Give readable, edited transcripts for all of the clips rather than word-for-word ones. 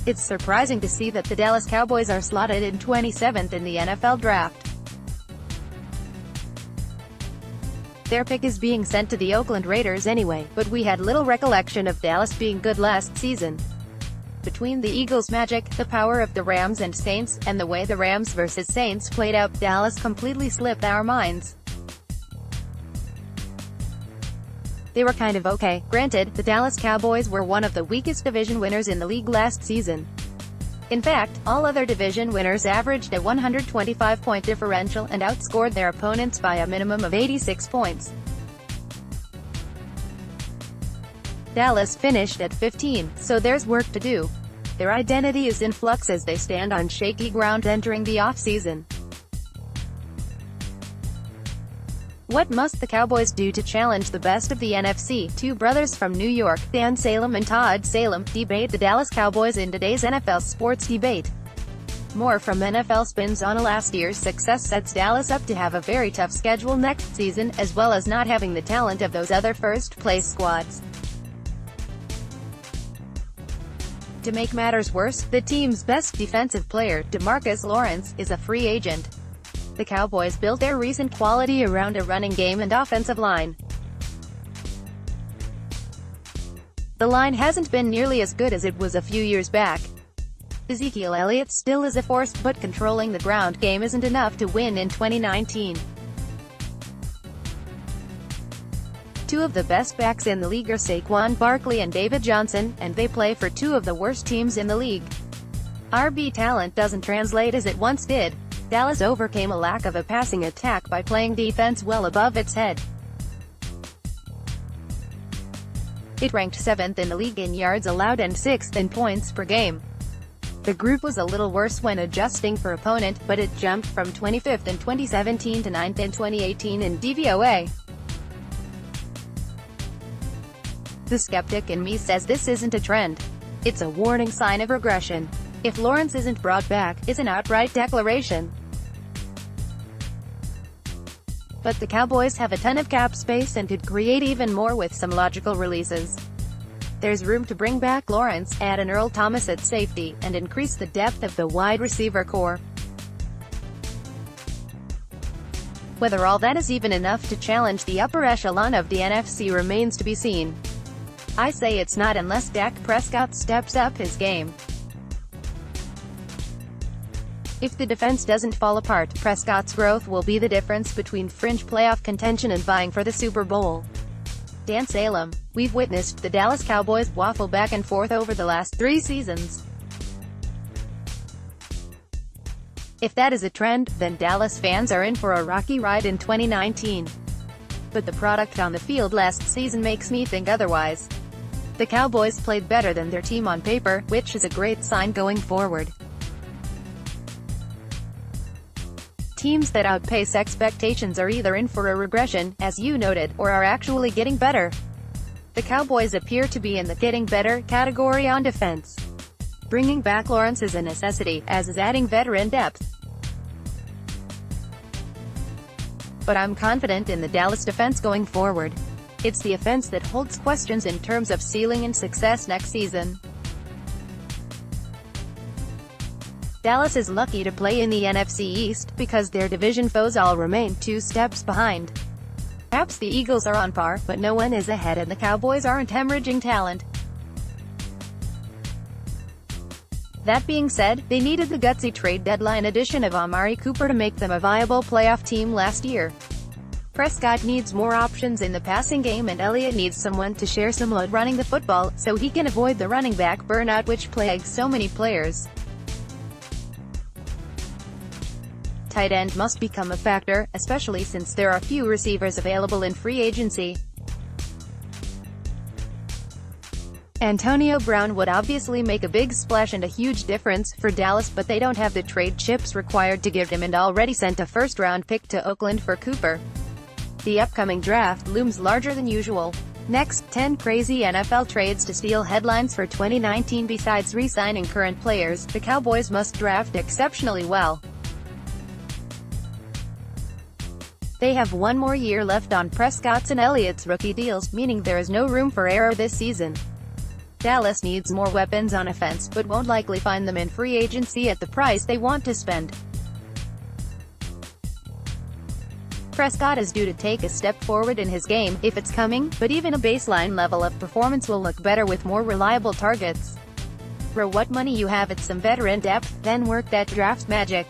It's surprising to see that the Dallas Cowboys are slotted in 27th in the NFL draft. Their pick is being sent to the Oakland Raiders anyway, but we had little recollection of Dallas being good last season. Between the Eagles' magic, the power of the Rams and Saints, and the way the Rams vs. Saints played out, Dallas completely slipped our minds. They were kind of okay. Granted, the Dallas Cowboys were one of the weakest division winners in the league last season. In fact, all other division winners averaged a 125-point differential and outscored their opponents by a minimum of 86 points. Dallas finished at 15, so there's work to do. Their identity is in flux as they stand on shaky ground entering the offseason. What must the Cowboys do to challenge the best of the NFC? Two brothers from New York, Dan Salem and Todd Salem, debate the Dallas Cowboys in today's NFL Sports Debate. More from NFL spins on last year's success sets Dallas up to have a very tough schedule next season, as well as not having the talent of those other first-place squads. To make matters worse, the team's best defensive player, DeMarcus Lawrence, is a free agent. The Cowboys built their recent quality around a running game and offensive line. The line hasn't been nearly as good as it was a few years back. Ezekiel Elliott still is a force, but controlling the ground game isn't enough to win in 2019. Two of the best backs in the league are Saquon Barkley and David Johnson, and they play for two of the worst teams in the league. RB talent doesn't translate as it once did. Dallas overcame a lack of a passing attack by playing defense well above its head. It ranked 7th in the league in yards allowed and 6th in points per game. The group was a little worse when adjusting for opponent, but it jumped from 25th in 2017 to 9th in 2018 in DVOA. The skeptic in me says this isn't a trend. It's a warning sign of regression. If Lawrence isn't brought back, it's an outright declaration. But the Cowboys have a ton of cap space and could create even more with some logical releases. There's room to bring back Lawrence, add an Earl Thomas at safety, and increase the depth of the wide receiver core. Whether all that is even enough to challenge the upper echelon of the NFC remains to be seen. I say it's not unless Dak Prescott steps up his game. If the defense doesn't fall apart, Prescott's growth will be the difference between fringe playoff contention and vying for the Super Bowl. Dan Salem: we've witnessed the Dallas Cowboys waffle back and forth over the last 3 seasons. If that is a trend, then Dallas fans are in for a rocky ride in 2019. But the product on the field last season makes me think otherwise. The Cowboys played better than their team on paper, which is a great sign going forward. Teams that outpace expectations are either in for a regression, as you noted, or are actually getting better. The Cowboys appear to be in the getting better category on defense. Bringing back Lawrence is a necessity, as is adding veteran depth. But I'm confident in the Dallas defense going forward. It's the offense that holds questions in terms of ceiling and success next season. Dallas is lucky to play in the NFC East, because their division foes all remain 2 steps behind. Perhaps the Eagles are on par, but no one is ahead and the Cowboys aren't hemorrhaging talent. That being said, they needed the gutsy trade deadline addition of Amari Cooper to make them a viable playoff team last year. Prescott needs more options in the passing game and Elliott needs someone to share some load running the football, so he can avoid the running back burnout which plagues so many players. Tight end must become a factor, especially since there are few receivers available in free agency. Antonio Brown would obviously make a big splash and a huge difference for Dallas, but they don't have the trade chips required to give him and already sent a first-round pick to Oakland for Cooper. The upcoming draft looms larger than usual. Next, 10 crazy NFL trades to steal headlines for 2019. Besides re-signing current players, the Cowboys must draft exceptionally well. They have 1 more year left on Prescott's and Elliott's rookie deals, meaning there is no room for error this season. Dallas needs more weapons on offense, but won't likely find them in free agency at the price they want to spend. Prescott is due to take a step forward in his game, if it's coming, but even a baseline level of performance will look better with more reliable targets. For what money you have at some veteran depth, then work that draft magic.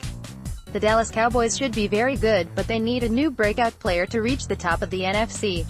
The Dallas Cowboys should be very good, but they need a new breakout player to reach the top of the NFC.